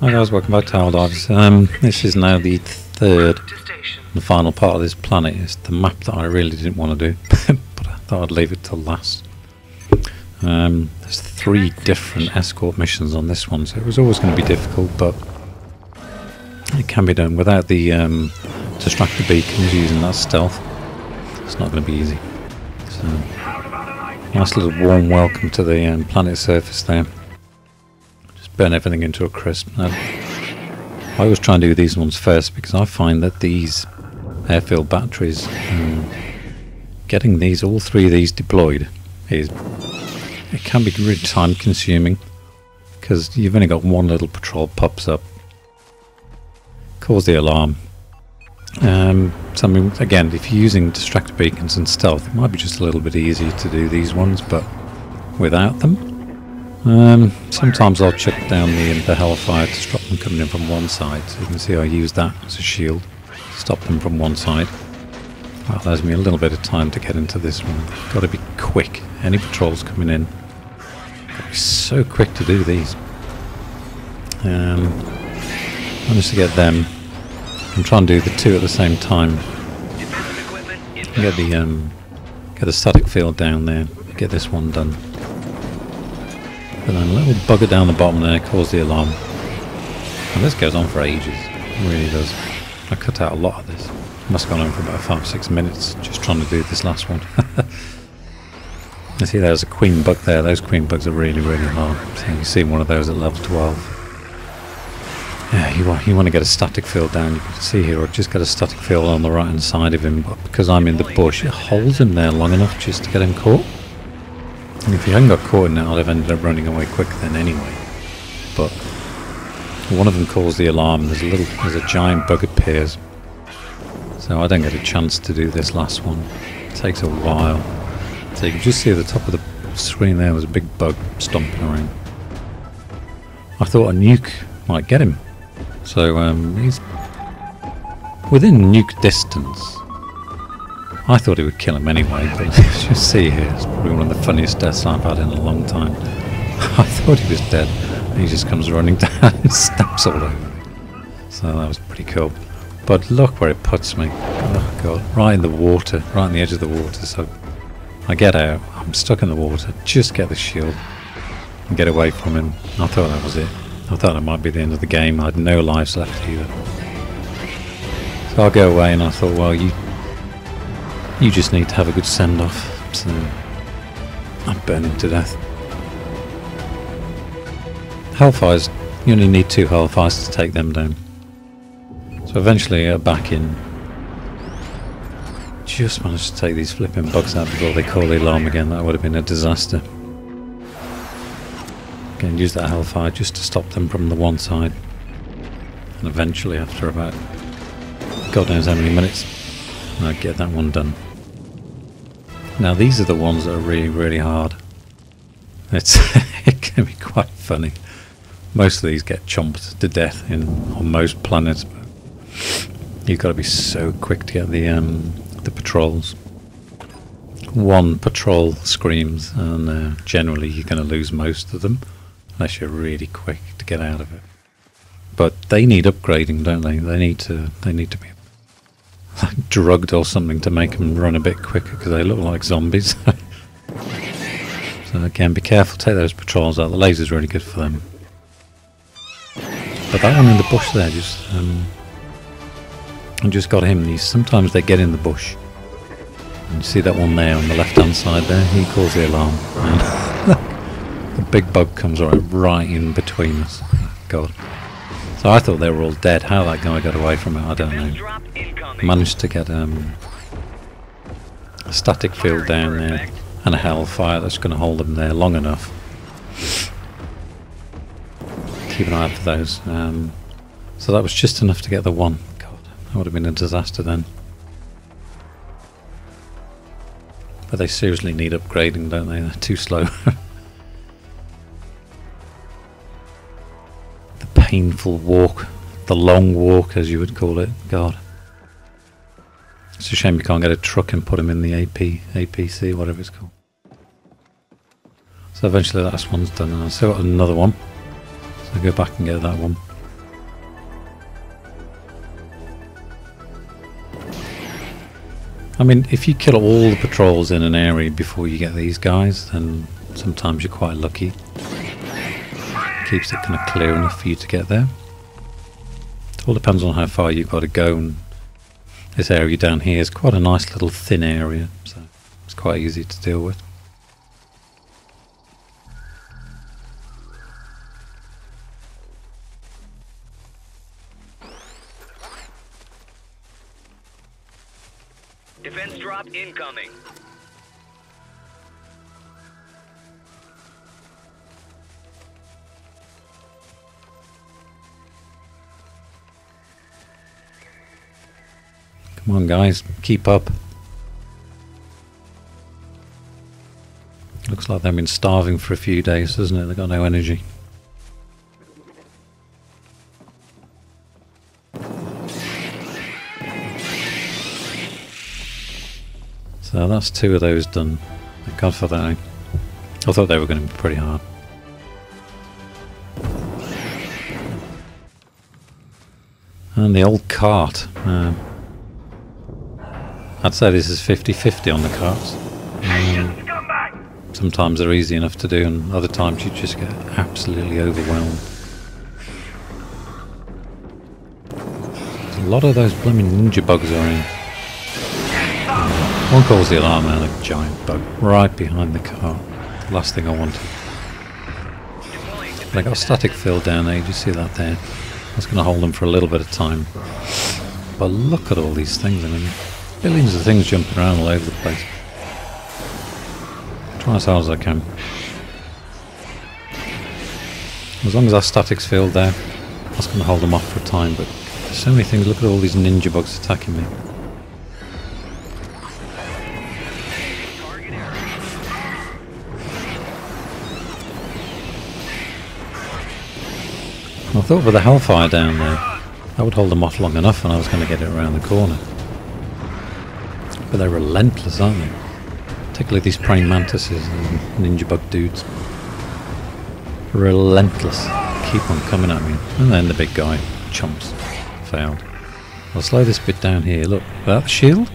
Hi guys, welcome back to Helldivers. This is now the third and final part of this planet. It's the map that I really didn't want to do, but I thought I'd leave it till last. There's 3 different escort missions on this one, so it was always going to be difficult, but it can be done without the distractor beacons using that stealth. It's not going to be easy. So, nice little warm welcome to the planet surface there. Burn everything into a crisp. Now, I always try and do these ones first because I find that these airfield batteries, getting these, all 3 of these deployed, it can be really time consuming because you've only got one little patrol pops up, cause the alarm. So I mean, again, if you're using distractor beacons and stealth, it might be just a little bit easier to do these ones, but without them, sometimes I'll chuck down the Hellfire to stop them coming in from one side. So you can see I use that as a shield to stop them from one side. That allows me a little bit of time to get into this one. Got to be quick. Any patrols coming in, got to be so quick to do these. Managed to get them. I'm trying to do the 2 at the same time. Get the static field down there. Get this one done. But then a little bugger down the bottom there caused the alarm. And this goes on for ages. It really does. I cut out a lot of this. Must have gone on for about 5-6 minutes just trying to do this last one. You see there's a queen bug there. Those queen bugs are really, really hard. So you see one of those at level 12. Yeah, you want to get a static field down. You can see here I've just got a static field on the right hand side of him, but because I'm in the bush it holds him there long enough just to get him caught. And if you hadn't got caught in it, I'd have ended up running away quick then anyway. But one of them calls the alarm. There's a giant bug appears, so I don't get a chance to do this last one. It takes a while. So you can just see at the top of the screen there was a big bug stomping around. I thought a nuke might get him, so he's within nuke distance. I thought it would kill him anyway, but as you see here, it's probably one of the funniest deaths I've had in a long time. I thought he was dead, and he just comes running down and stamps all over me. So that was pretty cool. But look where it puts me. Oh god, right in the water, right on the edge of the water. So I get out, I'm stuck in the water, just get the shield and get away from him. I thought that was it. I thought it might be the end of the game. I had no lives left either. So I'll go away, and I thought, well, you just need to have a good send-off, so I'm burning to death. Hellfires, you only need 2 Hellfires to take them down. So eventually back in. Just managed to take these flipping bugs out before they call the alarm again. That would have been a disaster. Again, use that Hellfire just to stop them from the one side. And eventually, after about God knows how many minutes, I'd get that one done. Now these are the ones that are really, really hard. It can be quite funny. Most of these get chomped to death on most planets, but you've got to be so quick to get the patrols. One patrol screams, and generally you're going to lose most of them unless you're really quick to get out of it. But they need upgrading, don't they? They need to be like drugged or something to make them run a bit quicker because they look like zombies. So again, be careful, take those patrols out. The laser's really good for them. But that one in the bush there, I just got him. Sometimes they get in the bush. And you see that one there on the left hand side there, he calls the alarm. And the big bug comes right in between us. God. So I thought they were all dead. How that guy got away from it, I don't know. Managed to get a static field down there and a Hellfire that's going to hold them there long enough. Keep an eye out for those. So that was just enough to get the one. God, that would have been a disaster then. But they seriously need upgrading, don't they? They're too slow. The painful walk, the long walk as you would call it. God. It's a shame you can't get a truck and put them in the APC, whatever it's called. So eventually that one's done, and I still got another one. So I go back and get that one. I mean, if you kill all the patrols in an area before you get these guys, then sometimes you're quite lucky. Keeps it kind of clear enough for you to get there. It all depends on how far you've got to go, and this area down here is quite a nice little thin area, so it's quite easy to deal with. Defense drop incoming. Come on guys, keep up. Looks like they've been starving for a few days, doesn't it? They've got no energy. So that's 2 of those done. Thank God for that. I thought they were going to be pretty hard. And the old cart. I'd say this is 50-50 on the carts. Sometimes they're easy enough to do, and other times you just get absolutely overwhelmed. There's a lot of those blooming ninja bugs around. One calls the alarm and a giant bug right behind the car. The last thing I wanted. But I got static fill down there, you see that there. I was going to hold them for a little bit of time. But look at all these things, I mean, billions of things jumping around all over the place. Try as hard as I can. As long as our static's filled there, I was going to hold them off for a time, but there's so many things. Look at all these ninja bugs attacking me. I thought with the Hellfire down there, that would hold them off long enough and I was going to get it around the corner. But they're relentless, aren't they? Particularly these praying mantises and ninja bug dudes. Relentless. Keep on coming at me. And then the big guy. Chumps. Failed. I'll slow this bit down here. Look, without the shield,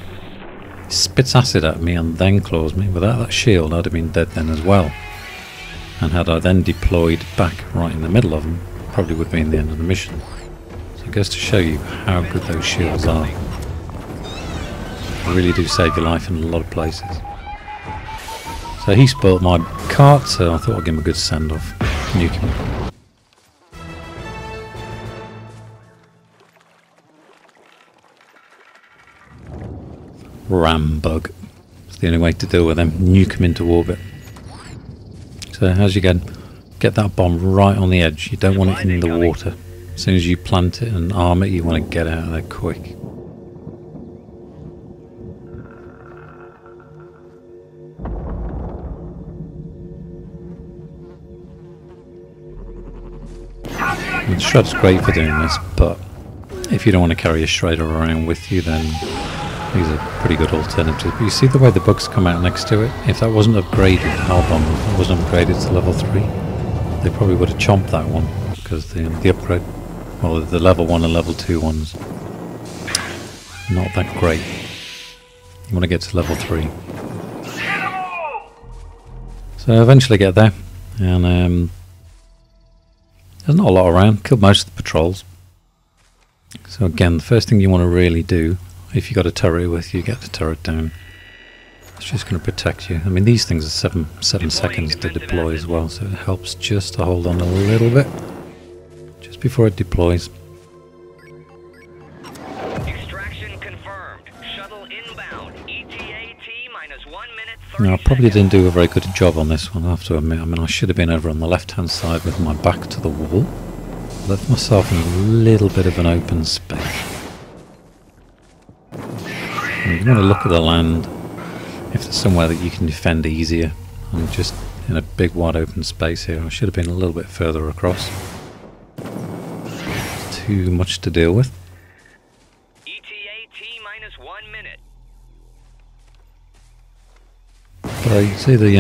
he spits acid at me and then claws me. Without that shield, I'd have been dead then as well. And had I then deployed back right in the middle of them, probably would have been the end of the mission. So it goes to show you how good those shields are. They really do save your life in a lot of places. So he spoilt my cart, so I thought I'd give him a good send-off. Nuke him. Ram bug. It's the only way to deal with them. Nuke him into orbit. So as you get that bomb right on the edge. You don't want it in the water. As soon as you plant it and arm it, you want to get out of there quick. The Shred's great for doing this, but if you don't want to carry a Shredder around with you, then these are pretty good alternatives. But you see the way the bugs come out next to it? If that wasn't upgraded, Hellbomb, if it wasn't upgraded to level 3, they probably would have chomped that one, because the upgrade, well, the level 1 and level 2 ones, not that great. You want to get to level 3. So eventually get there, and there's not a lot around. Killed most of the patrols. So again, the first thing you want to really do, if you got a turret with you, get the turret down. It's just going to protect you. I mean, these things are 7 seconds to deploy as well, so it helps just to hold on a little bit just before it deploys. Extraction confirmed. Shuttle inbound. ETA T minus 1 minute 30 Now, I probably didn't do a very good job on this one, I have to admit. I mean, I should have been over on the left-hand side with my back to the wall. Left myself in a little bit of an open space. And you want to look at the land. If there's somewhere that you can defend easier, I'm just in a big wide open space here. I should have been a little bit further across. It's too much to deal with. ETA T minus 1 minute. But you see the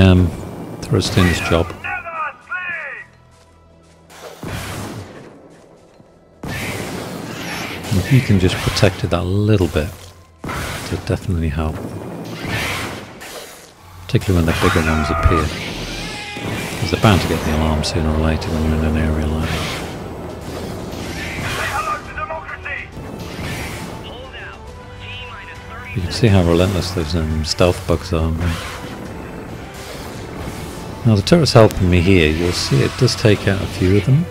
turret's doing this job. And if you can just protect it that little bit, to definitely help. Particularly when the bigger ones appear. Because they're bound to get the alarm sooner or later when you're in an area like that. You can see how relentless those stealth bugs are. Now the turret's helping me here. You'll see it does take out a few of them.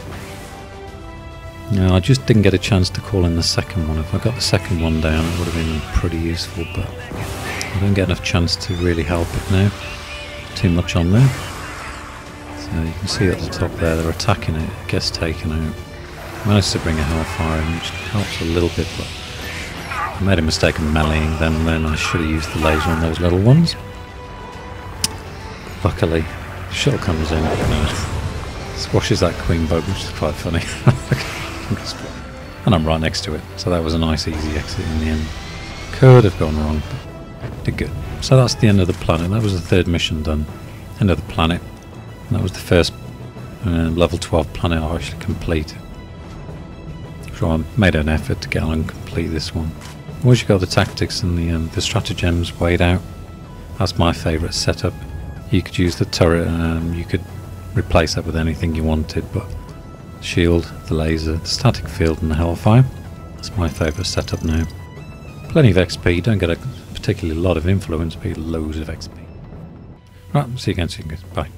Now I just didn't get a chance to call in the second one. If I got the second one down it would have been pretty useful, but I don't get enough chance to really help it now. Too much on there. So you can see at the top there they're attacking it. It gets taken out. I managed to bring a Hellfire in, which helps a little bit, but I made a mistake of meleeing them then. I should have used the laser on those little ones. Luckily, the shuttle comes in and squashes that queen boat, which is quite funny. And I'm right next to it, so that was a nice easy exit in the end. Could have gone wrong, but did good. So that's the end of the planet. That was the third mission done. End of the planet. And that was the first level 12 planet I actually completed. So I made an effort to get on and complete this one. Once you got the tactics and the stratagems weighed out, that's my favourite setup. You could use the turret, you could replace that with anything you wanted, but shield, the laser, the static field and the Hellfire, that's my favourite setup now. Plenty of XP, you don't get a particularly lot of influence, but you get loads of XP. Right, see you again soon guys, bye.